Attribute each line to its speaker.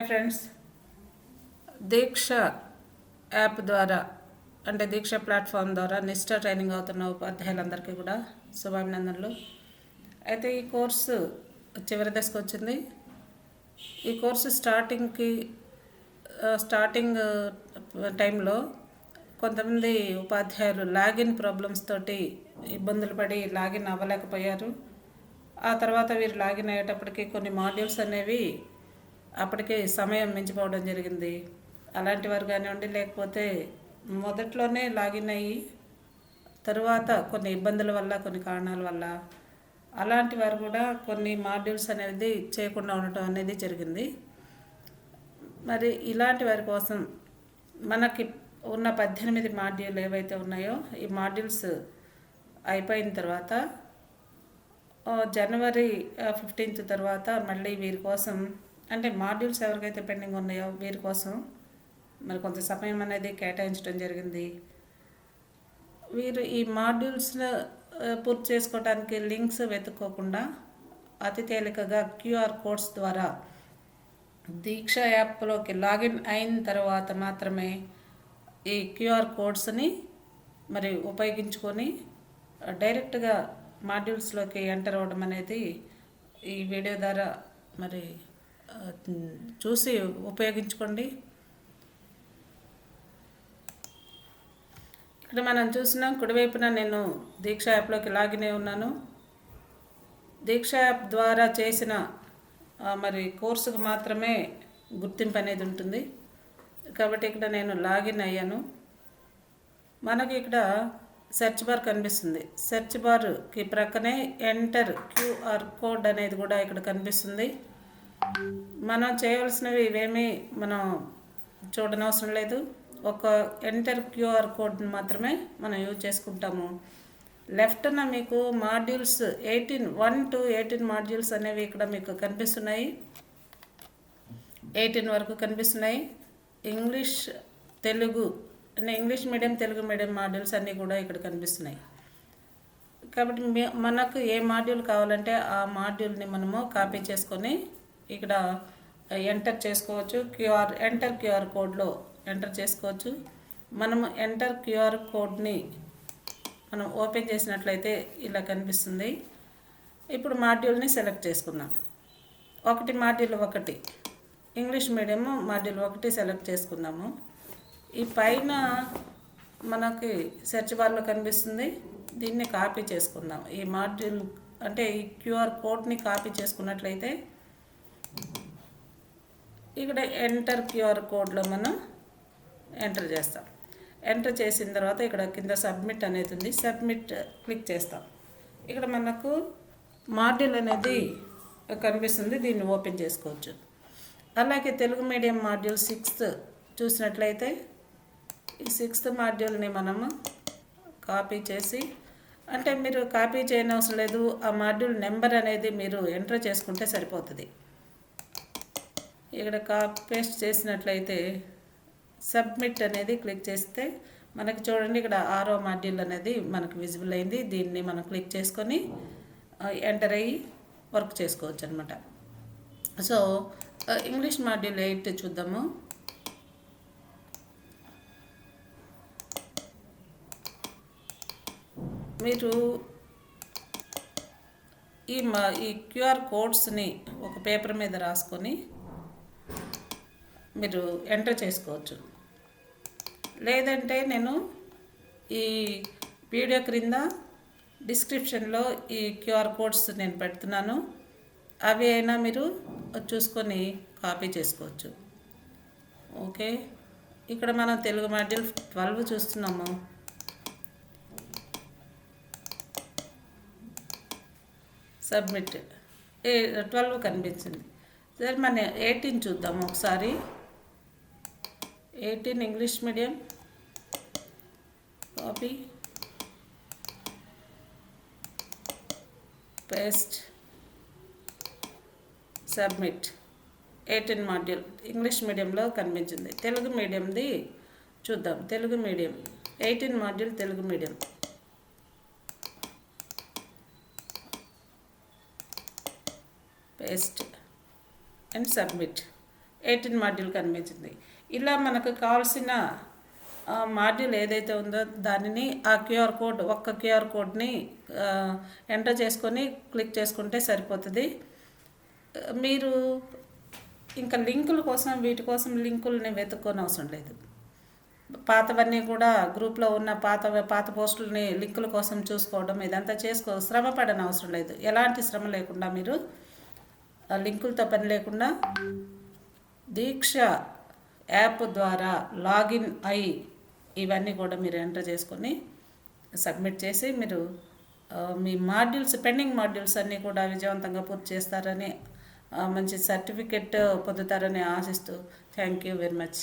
Speaker 1: Friends, దీక్ష app ద్వారా అంటే దీక్ష platform ద్వారా నిష్ఠ ట్రైనింగ్ అవుతున్న ఉపాధ్యాయులందరికీ కూడా శుభాభినందనలు. అయితే ఈ కోర్సు చివరి దశకు వచ్చింది. ఈ కోర్సు స్టార్టింగ్ టైంలో కొంతమంది ఉపాధ్యాయులు లాగిన్ ప్రాబ్లమ్స్ తోటి ఇబ్బందులు పడి లాగిన్ అవ్వలేకపోయారు. ఆ తర్వాత వీరు లాగిన్ అయ్యేటప్పటికి కొన్ని మాడ్యూల్స్ అనేవి అప్పటికే సమయం మించిపోవడం జరిగింది. అలాంటి వారు కానివ్వండి, లేకపోతే మొదట్లోనే లాగిన్ అయ్యి తరువాత కొన్ని ఇబ్బందుల వల్ల, కొన్ని కారణాల వల్ల అలాంటి వారు కూడా కొన్ని మాడ్యూల్స్ అనేది చేయకుండా ఉండటం అనేది జరిగింది. మరి ఇలాంటి వారి కోసం మనకి ఉన్న 18 మాడ్యూల్ ఏవైతే ఉన్నాయో ఈ మాడ్యూల్స్ అయిపోయిన తర్వాత జనవరి 15 తర్వాత మళ్ళీ వీరి కోసం అంటే మాడ్యూల్స్ ఎవరికైతే పెండింగ్ ఉన్నాయో వీరి కోసం మరి కొంత సమయం అనేది కేటాయించడం జరిగింది. వీరు ఈ మాడ్యూల్స్ను పూర్తి చేసుకోవడానికి లింక్స్ వెతుక్కోకుండా అతి తేలికగా క్యూఆర్ కోడ్స్ ద్వారా దీక్ష యాప్లోకి లాగిన్ అయిన తర్వాత మాత్రమే ఈ క్యూఆర్ కోడ్స్ని మరి ఉపయోగించుకొని డైరెక్ట్గా మాడ్యూల్స్లోకి ఎంటర్ అవ్వడం అనేది ఈ వీడియో ద్వారా మరి చూసి ఉపయోగించుకోండి. ఇక్కడ మనం చూసినాం, కుడివైపున నేను దీక్ష యాప్లోకి లాగిన్ అయి ఉన్నాను. దీక్ష యాప్ ద్వారా చేసిన మరి కోర్సుకు మాత్రమే గుర్తింపు అనేది ఉంటుంది కాబట్టి ఇక్కడ నేను లాగిన్ అయ్యాను. మనకి ఇక్కడ సెర్చ్ బార్ కనిపిస్తుంది. సెర్చ్ బార్కి ప్రక్కనే ఎంటర్ క్యూఆర్ కోడ్ అనేది కూడా ఇక్కడ కనిపిస్తుంది. మనం చేయవలసినవి ఇవేమీ మనం చూడనవసరం లేదు. ఒక ఎంటర్ క్యూఆర్ కోడ్ని మాత్రమే మనం యూజ్ చేసుకుంటాము. లెఫ్ట్న మీకు మాడ్యూల్స్ 1 to 18 మాడ్యూల్స్ అనేవి ఇక్కడ మీకు కనిపిస్తున్నాయి. 18 వరకు కనిపిస్తున్నాయి. ఇంగ్లీష్ తెలుగు అంటే English medium, Telugu medium modules అన్నీ కూడా ఇక్కడ కనిపిస్తున్నాయి. కాబట్టి మనకు ఏ మాడ్యూల్ కావాలంటే ఆ మాడ్యూల్ని మనము కాపీ చేసుకొని ఇక్కడ ఎంటర్ చేసుకోవచ్చు. ఎంటర్ క్యూఆర్ కోడ్లో ఎంటర్ చేసుకోవచ్చు. మనము ఎంటర్ క్యూఆర్ కోడ్ని మనం ఓపెన్ చేసినట్లయితే ఇలా కనిపిస్తుంది. ఇప్పుడు మాడ్యూల్ని సెలెక్ట్ చేసుకుందాం. Module 1 English medium module 1 select చేసుకుందాము. ఈ పైన మనకి సెర్చ్ బార్లో కనిపిస్తుంది. దీన్ని కాపీ చేసుకుందాం. ఈ మాడ్యూల్ అంటే ఈ క్యూఆర్ కోడ్ని కాపీ చేసుకున్నట్లయితే ఇక్కడ ఎంటర్ క్యూఆర్ కోడ్లో మనం ఎంటర్ చేస్తాం. ఎంటర్ చేసిన తర్వాత ఇక్కడ కింద సబ్మిట్ అనేది ఉంది. సబ్మిట్ క్లిక్ చేస్తాం. ఇక్కడ మనకు మాడ్యూల్ అనేది కనిపిస్తుంది. దీన్ని ఓపెన్ చేసుకోవచ్చు. అలాగే తెలుగు మీడియం మాడ్యూల్ 6 చూసినట్లయితే ఈ 6th మాడ్యూల్ని మనము కాపీ చేసి అంటే మీరు కాపీ చేయనవసరం లేదు. ఆ మాడ్యూల్ నెంబర్ అనేది మీరు ఎంటర్ చేసుకుంటే సరిపోతుంది. ఇక్కడ పేస్ట్ చేసినట్లయితే సబ్మిట్ అనేది క్లిక్ చేస్తే మనకి చూడండి ఇక్కడ 6వ మాడ్యూల్ అనేది మనకు విజిబుల్ అయింది. దీన్ని మనం క్లిక్ చేసుకొని ఎంటర్ అయ్యి వర్క్ చేసుకోవచ్చు అనమాట. సో ఇంగ్లీష్ మాడ్యూల్ 8 చూద్దాము. మీరు ఈ క్యూఆర్ కోడ్స్ని ఒక పేపర్ మీద రాసుకొని మీరు ఎంటర్ చేసుకోవచ్చు. లేదంటే నేను ఈ వీడియో క్రింద డిస్క్రిప్షన్లో ఈ క్యూఆర్ కోడ్స్ నేను పెడుతున్నాను. అవి అయినా మీరు చూసుకొని కాపీ చేసుకోవచ్చు. ఓకే, ఇక్కడ మనం తెలుగు మాడ్యూల్ 12 చూస్తున్నాము. సబ్మిట్ 12 కనిపించింది. సరే మన 18 చూద్దాము ఒకసారి. 18 English medium copy paste submit. 18 module English మీడియంలో కనిపించింది. తెలుగు మీడియంది చూద్దాం. Telugu medium 18 module Telugu medium paste and submit. 18 module కనిపించింది. ఇలా మనకు కావాల్సిన మాడ్యూల్ ఏదైతే ఉందో దానిని ఆ ఒక్క క్యూఆర్ కోడ్ని ఎంటర్ చేసుకొని క్లిక్ చేసుకుంటే సరిపోతుంది. మీరు ఇంకా లింకుల కోసం వీటి కోసం లింకుల్ని వెతుక్కొని అవసరం లేదు. పాతవన్నీ కూడా గ్రూప్లో ఉన్న పాత పోస్టులని లింకుల కోసం చూసుకోవడం ఇదంతా శ్రమ పడని అవసరం లేదు. ఎలాంటి శ్రమ లేకుండా మీరు లింకులతో పని లేకుండా దీక్ష యాప్ ద్వారా లాగిన్ అయి ఇవన్నీ కూడా మీరు ఎంటర్ చేసుకొని సబ్మిట్ చేసి మీరు మీ పెండింగ్ మాడ్యూల్స్ అన్నీ కూడా విజయవంతంగా పూర్తి చేస్తారని, మంచి సర్టిఫికెట్ పొందుతారని ఆశిస్తూ థ్యాంక్ యూ వెరీ మచ్.